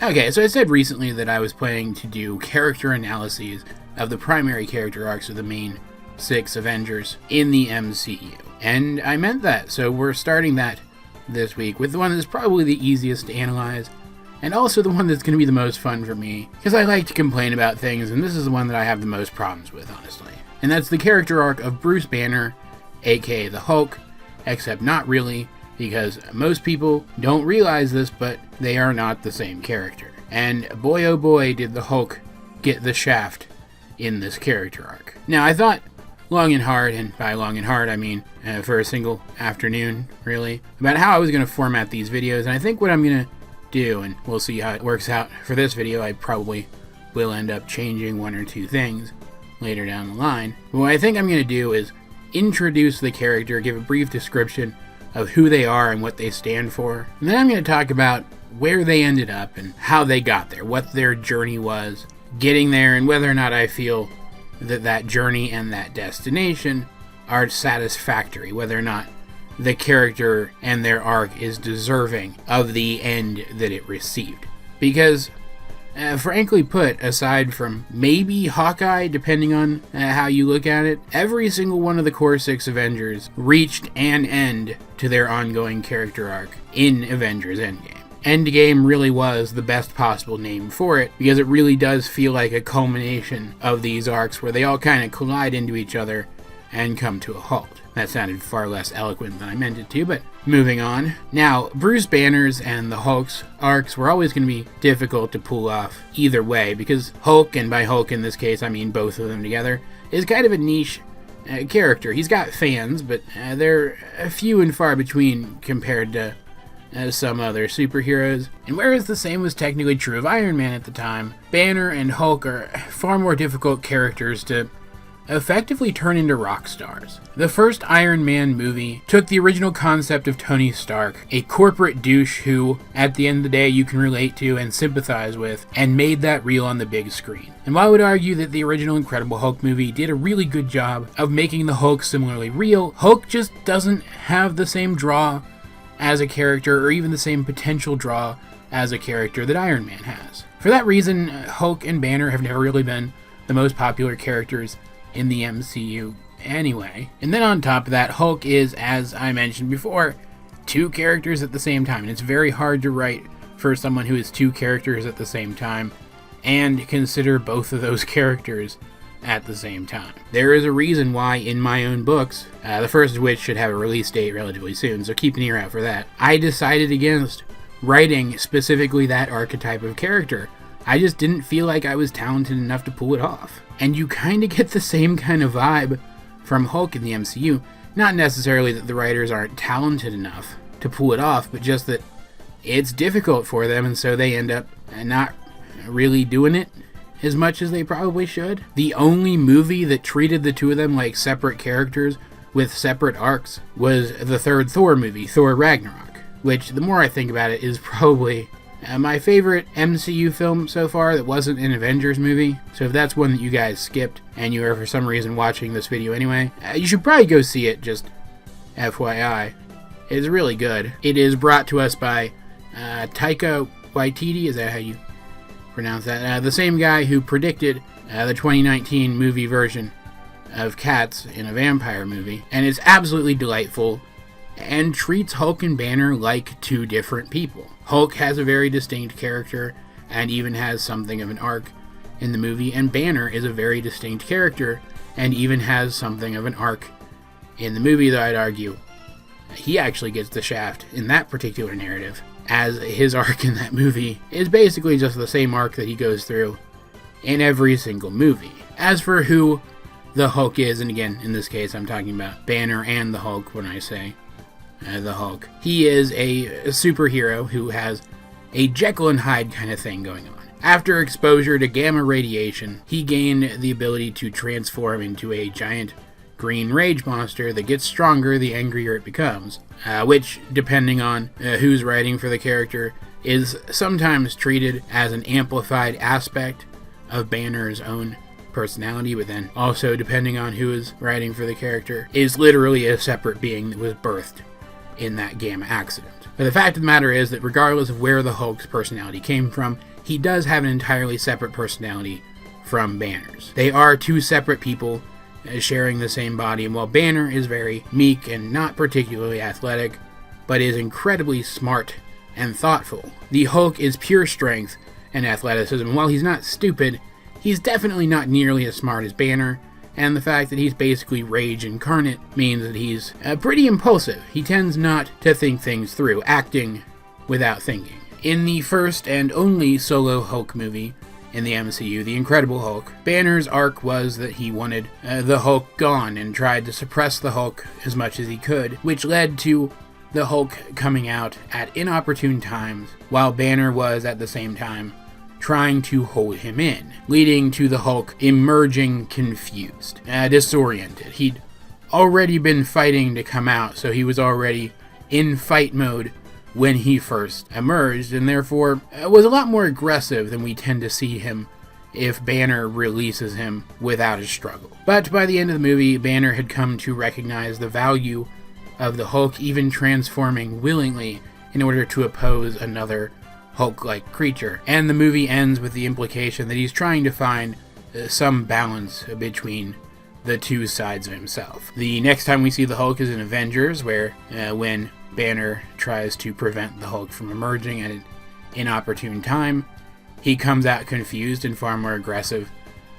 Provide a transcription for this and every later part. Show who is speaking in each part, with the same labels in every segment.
Speaker 1: Okay, so I said recently that I was planning to do character analyses of the primary character arcs of the main 6 Avengers in the MCU. And I meant that, so we're starting that this week with the one that's probably the easiest to analyze, and also the one that's going to be the most fun for me, because I like to complain about things, and this is the one that I have the most problems with, honestly. And that's the character arc of Bruce Banner, aka the Hulk, except not really, because most people don't realize this, but they are not the same character. And boy oh boy did the Hulk get the shaft in this character arc. Now I thought long and hard, and by long and hard I mean for a single afternoon, really, about how I was going to format these videos, and I think what I'm going to do, and we'll see how it works out for this video, I probably will end up changing one or two things later down the line. But what I think I'm going to do is introduce the character, give a brief description of who they are and what they stand for, and then I'm going to talk about where they ended up and how they got there, what their journey was getting there, and whether or not I feel that that journey and that destination are satisfactory, whether or not the character and their arc is deserving of the end that it received. Because, frankly put, aside from maybe Hawkeye, depending on how you look at it, every single one of the core 6 Avengers reached an end to their ongoing character arc in Avengers Endgame. Endgame really was the best possible name for it, because it really does feel like a culmination of these arcs where they all kind of collide into each other and come to a halt. That sounded far less eloquent than I meant it to, but moving on. Now, Bruce Banner's and the Hulk's arcs were always going to be difficult to pull off either way, because Hulk, and by Hulk in this case I mean both of them together, is kind of a niche character. He's got fans, but they're few and far between compared to some other superheroes. And whereas the same was technically true of Iron Man at the time, Banner and Hulk are far more difficult characters to effectively turn into rock stars. The first Iron Man movie took the original concept of Tony Stark, a corporate douche who, at the end of the day, you can relate to and sympathize with, and made that real on the big screen. And while I would argue that the original Incredible Hulk movie did a really good job of making the Hulk similarly real, Hulk just doesn't have the same draw as a character, or even the same potential draw as a character that Iron Man has. For that reason, Hulk and Banner have never really been the most popular characters in the MCU anyway. And then on top of that, Hulk is, as I mentioned before, 2 characters at the same time, and it's very hard to write for someone who is 2 characters at the same time and consider both of those characters at the same time. There is a reason why in my own books, the first of which should have a release date relatively soon, so keep an ear out for that, I decided against writing specifically that archetype of character. I just didn't feel like I was talented enough to pull it off. And you kind of get the same kind of vibe from Hulk in the MCU. Not necessarily that the writers aren't talented enough to pull it off, but just that it's difficult for them, and so they end up not really doing it as much as they probably should. The only movie that treated the two of them like separate characters with separate arcs was the third Thor movie, Thor Ragnarok, which, the more I think about it, is probably my favorite MCU film so far that wasn't an Avengers movie. So if that's one that you guys skipped and you are for some reason watching this video anyway, you should probably go see it, just FYI. It's really good. It is brought to us by Taika Waititi, is that how you pronounce that? The same guy who predicted the 2019 movie version of Cats in a vampire movie. And it's absolutely delightful and treats Hulk and Banner like 2 different people. Hulk has a very distinct character and even has something of an arc in the movie, and Banner is a very distinct character and even has something of an arc in the movie, though I'd argue he actually gets the shaft in that particular narrative, as his arc in that movie is basically just the same arc that he goes through in every single movie. As for who the Hulk is, and again, in this case I'm talking about Banner and the Hulk when I say the Hulk. He is a superhero who has a Jekyll and Hyde kind of thing going on. After exposure to gamma radiation, he gained the ability to transform into a giant green rage monster that gets stronger the angrier it becomes, which, depending on who's writing for the character, is sometimes treated as an amplified aspect of Banner's own personality, but then also, depending on who is writing for the character, is literally a separate being that was birthed in that gamma accident. But the fact of the matter is that regardless of where the Hulk's personality came from, he does have an entirely separate personality from Banner's. They are two separate people sharing the same body, and while Banner is very meek and not particularly athletic, but is incredibly smart and thoughtful, the Hulk is pure strength and athleticism. And while he's not stupid, he's definitely not nearly as smart as Banner, and the fact that he's basically rage incarnate means that he's pretty impulsive. He tends not to think things through, acting without thinking. In the first and only solo Hulk movie in the MCU, The Incredible Hulk, Banner's arc was that he wanted the Hulk gone and tried to suppress the Hulk as much as he could, which led to the Hulk coming out at inopportune times, while Banner was at the same time trying to hold him in, leading to the Hulk emerging confused, disoriented. He'd already been fighting to come out, so he was already in fight mode when he first emerged, and therefore was a lot more aggressive than we tend to see him if Banner releases him without a struggle. But by the end of the movie, Banner had come to recognize the value of the Hulk, even transforming willingly in order to oppose another Hulk-like creature. And the movie ends with the implication that he's trying to find some balance between the two sides of himself. The next time we see the Hulk is in Avengers, where when Banner tries to prevent the Hulk from emerging at an inopportune time, he comes out confused and far more aggressive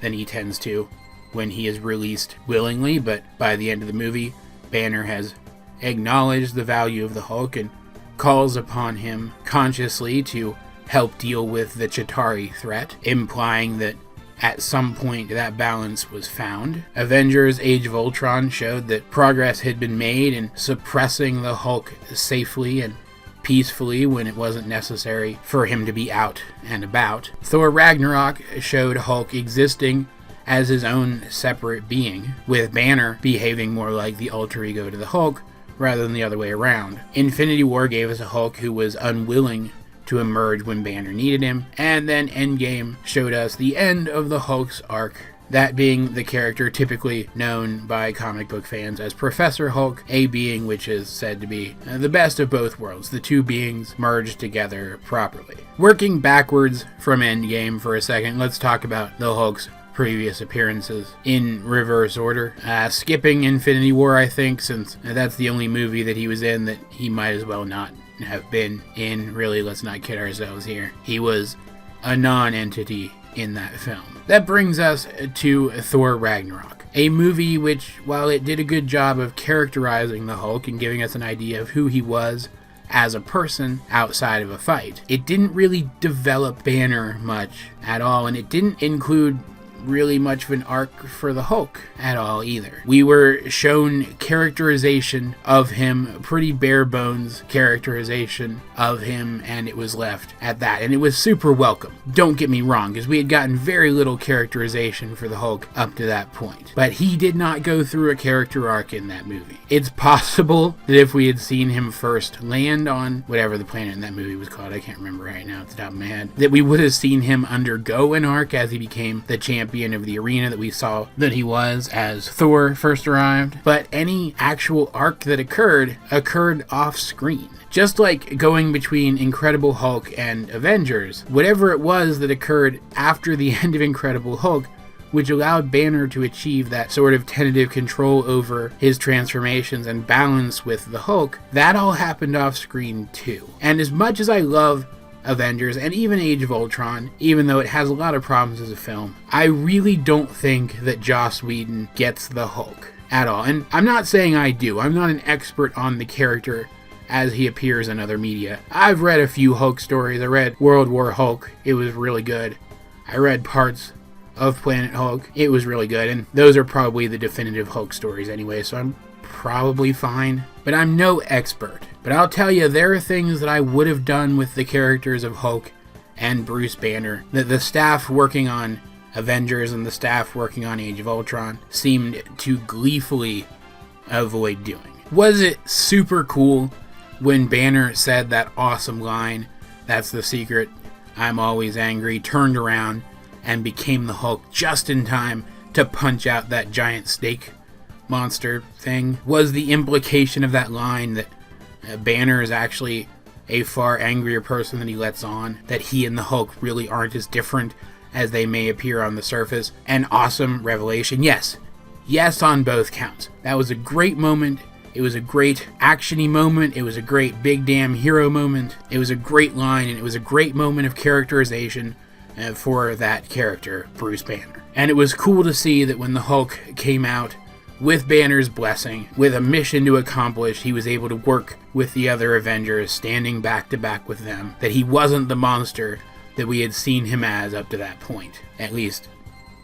Speaker 1: than he tends to when he is released willingly. But by the end of the movie, Banner has acknowledged the value of the Hulk and calls upon him consciously to help deal with the Chitauri threat, implying that at some point that balance was found. Avengers Age of Ultron showed that progress had been made in suppressing the Hulk safely and peacefully when it wasn't necessary for him to be out and about. Thor Ragnarok showed Hulk existing as his own separate being, with Banner behaving more like the alter ego to the Hulk rather than the other way around. Infinity War gave us a Hulk who was unwilling to emerge when Banner needed him, and then Endgame showed us the end of the Hulk's arc, that being the character typically known by comic book fans as Professor Hulk, a being which is said to be the best of both worlds, the two beings merged together properly. Working backwards from Endgame for a second, let's talk about the Hulk's previous appearances in reverse order. Skipping Infinity War, I think, since that's the only movie that he was in that he might as well not have been in. Really, let's not kid ourselves here. He was a non-entity in that film. That brings us to Thor Ragnarok, a movie which, while it did a good job of characterizing the Hulk and giving us an idea of who he was as a person outside of a fight, it didn't really develop Banner much at all, and it didn't include really much of an arc for the Hulk at all either. We were shown characterization of him, pretty bare bones characterization of him, and it was left at that. And it was super welcome. Don't get me wrong, because we had gotten very little characterization for the Hulk up to that point. But he did not go through a character arc in that movie. It's possible that if we had seen him first land on whatever the planet in that movie was called, I can't remember right now at the top of my head, that we would have seen him undergo an arc as he became the champion of the arena that we saw that he was as Thor first arrived. But any actual arc that occurred off screen. Just like going between Incredible Hulk and Avengers, whatever it was that occurred after the end of Incredible Hulk, which allowed Banner to achieve that sort of tentative control over his transformations and balance with the Hulk, that all happened off screen too. And as much as I love Avengers and even Age of Ultron, even though it has a lot of problems as a film, I really don't think that Joss Whedon gets the Hulk at all. And I'm not saying I do. I'm not an expert on the character as he appears in other media. I've read a few Hulk stories. I read World War Hulk. It was really good. I read parts of Planet Hulk. It was really good. And those are probably the definitive Hulk stories anyway, so I'm probably fine. But I'm no expert. But I'll tell you, there are things that I would have done with the characters of Hulk and Bruce Banner that the staff working on Avengers and the staff working on Age of Ultron seemed to gleefully avoid doing. Was it super cool when Banner said that awesome line, "That's the secret, I'm always angry," turned around and became the Hulk just in time to punch out that giant snake monster thing? Was the implication of that line that Banner is actually a far angrier person than he lets on, that he and the Hulk really aren't as different as they may appear on the surface. An awesome revelation. Yes on both counts. That was a great moment. It was a great action-y moment. It was a great big damn hero moment. It was a great line, and it was a great moment of characterization for that character, Bruce Banner. And it was cool to see that when the Hulk came out with Banner's blessing, with a mission to accomplish, he was able to work with the other Avengers, standing back to back with them, that he wasn't the monster that we had seen him as up to that point, at least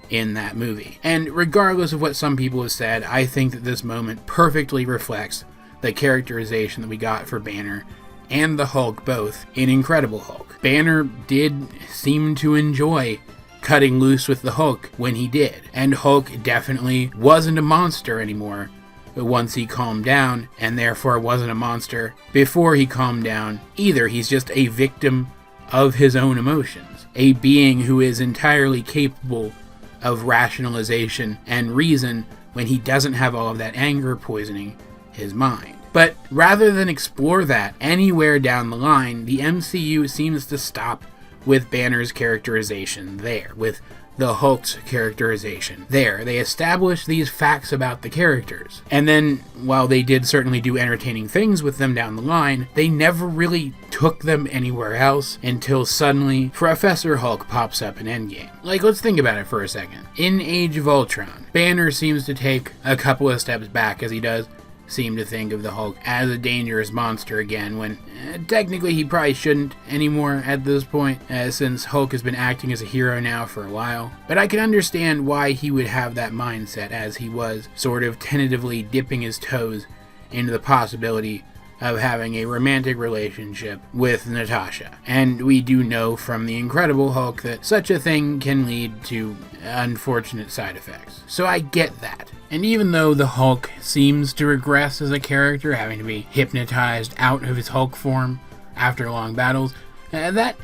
Speaker 1: in that movie. And regardless of what some people have said, I think that this moment perfectly reflects the characterization that we got for Banner and the Hulk both in Incredible Hulk. Banner did seem to enjoy cutting loose with the Hulk when he did, and Hulk definitely wasn't a monster anymore once he calmed down, and therefore wasn't a monster before he calmed down either. He's just a victim of his own emotions, a being who is entirely capable of rationalization and reason when he doesn't have all of that anger poisoning his mind. But rather than explore that anywhere down the line, the MCU seems to stop with Banner's characterization there, with the Hulk's characterization there. They establish these facts about the characters, and then, while they did certainly do entertaining things with them down the line, they never really took them anywhere else until suddenly Professor Hulk pops up in Endgame. Like, let's think about it for a second. In Age of Ultron, Banner seems to take a couple of steps back, as he does seem to think of the Hulk as a dangerous monster again, when technically he probably shouldn't anymore at this point, since Hulk has been acting as a hero now for a while. But I can understand why he would have that mindset, as he was sort of tentatively dipping his toes into the possibility of having a romantic relationship with Natasha. And we do know from the Incredible Hulk that such a thing can lead to unfortunate side effects. So I get that. And even though the Hulk seems to regress as a character, having to be hypnotized out of his Hulk form after long battles, that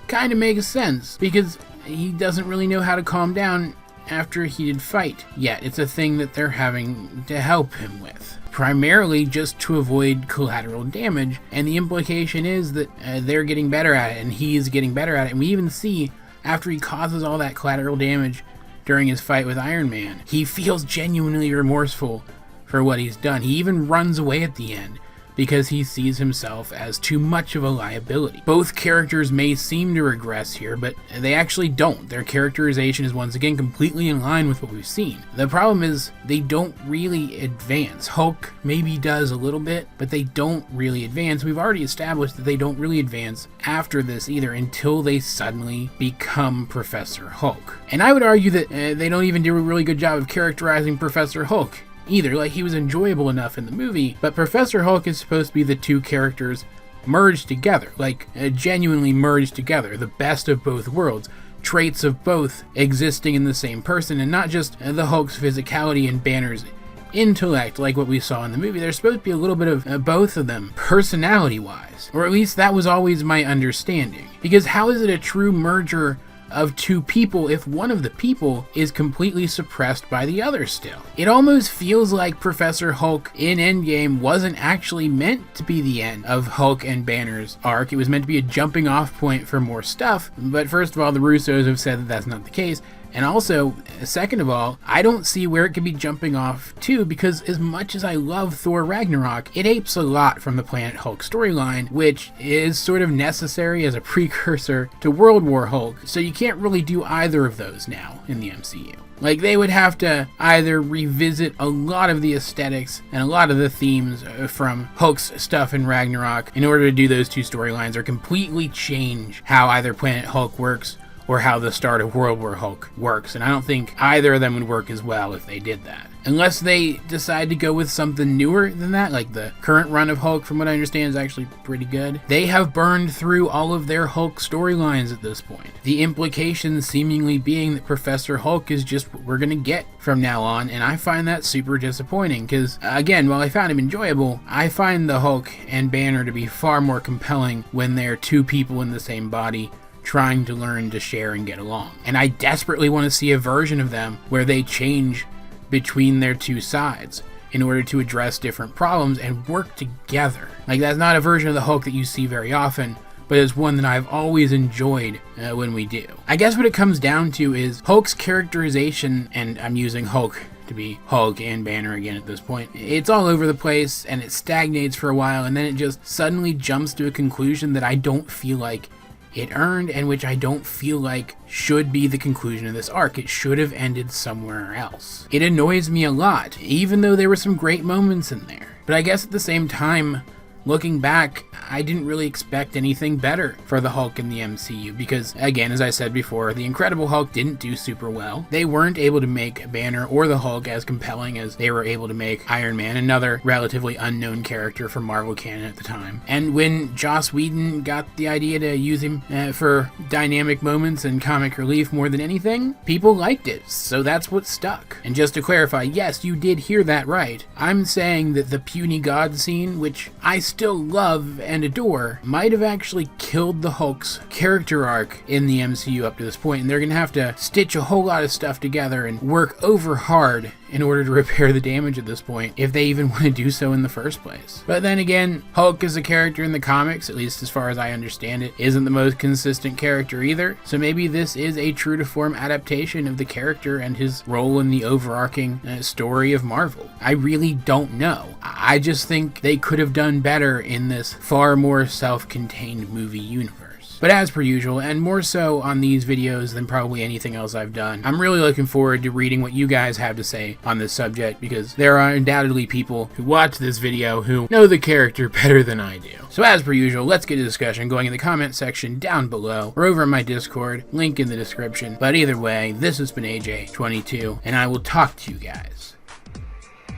Speaker 1: kind of makes sense, because he doesn't really know how to calm down after a heated fight yet. It's a thing that they're having to help him with, primarily just to avoid collateral damage, and the implication is that they're getting better at it, and he's getting better at it. And we even see, after he causes all that collateral damage during his fight with Iron Man, he feels genuinely remorseful for what he's done. He even runs away at the end because he sees himself as too much of a liability. Both characters may seem to regress here, but they actually don't. Their characterization is once again completely in line with what we've seen. The problem is they don't really advance. Hulk maybe does a little bit, but they don't really advance. We've already established that they don't really advance after this either, until they suddenly become Professor Hulk. And I would argue that they don't even do a really good job of characterizing Professor Hulk either. Like, he was enjoyable enough in the movie, but Professor Hulk is supposed to be the two characters merged together, like genuinely merged together, the best of both worlds, traits of both existing in the same person, and not just the Hulk's physicality and Banner's intellect like what we saw in the movie. There's supposed to be a little bit of both of them personality-wise, or at least that was always my understanding. Because how is it a true merger of two people if one of the people is completely suppressed by the other still? It almost feels like Professor Hulk in Endgame wasn't actually meant to be the end of Hulk and Banner's arc. It was meant to be a jumping off point for more stuff, but first of all, the Russos have said that that's not the case. And also, second of all, I don't see where it could be jumping off to, because as much as I love Thor Ragnarok, it apes a lot from the Planet Hulk storyline, which is sort of necessary as a precursor to World War Hulk, so you can't really do either of those now in the MCU. Like, they would have to either revisit a lot of the aesthetics and a lot of the themes from Hulk's stuff in Ragnarok in order to do those two storylines, or completely change how either Planet Hulk works or how the start of World War Hulk works, and I don't think either of them would work as well if they did that. Unless they decide to go with something newer than that, like the current run of Hulk, from what I understand, is actually pretty good. They have burned through all of their Hulk storylines at this point. The implication seemingly being that Professor Hulk is just what we're gonna get from now on, and I find that super disappointing, because, again, while I found him enjoyable, I find the Hulk and Banner to be far more compelling when they're two people in the same body, trying to learn to share and get along. And I desperately want to see a version of them where they change between their two sides. in order to address different problems and work together. Like, that's not a version of the Hulk that you see very often, but it's one that I've always enjoyed when we do. I guess what it comes down to is Hulk's characterization, and I'm using Hulk to be Hulk and Banner again at this point. It's all over the place, and it stagnates for a while, and then it just suddenly jumps to a conclusion that I don't feel like it earned, and which I don't feel like should be the conclusion of this arc. It should have ended somewhere else. It annoys me a lot, even though there were some great moments in there. But I guess at the same time, looking back, I didn't really expect anything better for the Hulk in the MCU because, again, as I said before, the Incredible Hulk didn't do super well. They weren't able to make Banner or the Hulk as compelling as they were able to make Iron Man, another relatively unknown character for Marvel canon at the time. And when Joss Whedon got the idea to use him for dynamic moments and comic relief more than anything, people liked it, so that's what stuck. And just to clarify, yes, you did hear that right. I'm saying that the puny god scene, which I still love and adore, might have actually killed the Hulk's character arc in the MCU up to this point, and they're gonna have to stitch a whole lot of stuff together and work over hard in order to repair the damage at this point, if they even want to do so in the first place. But then again, Hulk as a character in the comics, at least as far as I understand it, isn't the most consistent character either, so maybe this is a true-to-form adaptation of the character and his role in the overarching story of Marvel. I really don't know. I just think they could have done better in this far more self-contained movie universe. But as per usual, and more so on these videos than probably anything else I've done, I'm really looking forward to reading what you guys have to say on this subject, because there are undoubtedly people who watch this video who know the character better than I do. So as per usual, let's get a discussion going in the comment section down below, or over in my Discord, link in the description. But either way, this has been AJ22, and I will talk to you guys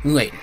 Speaker 1: later.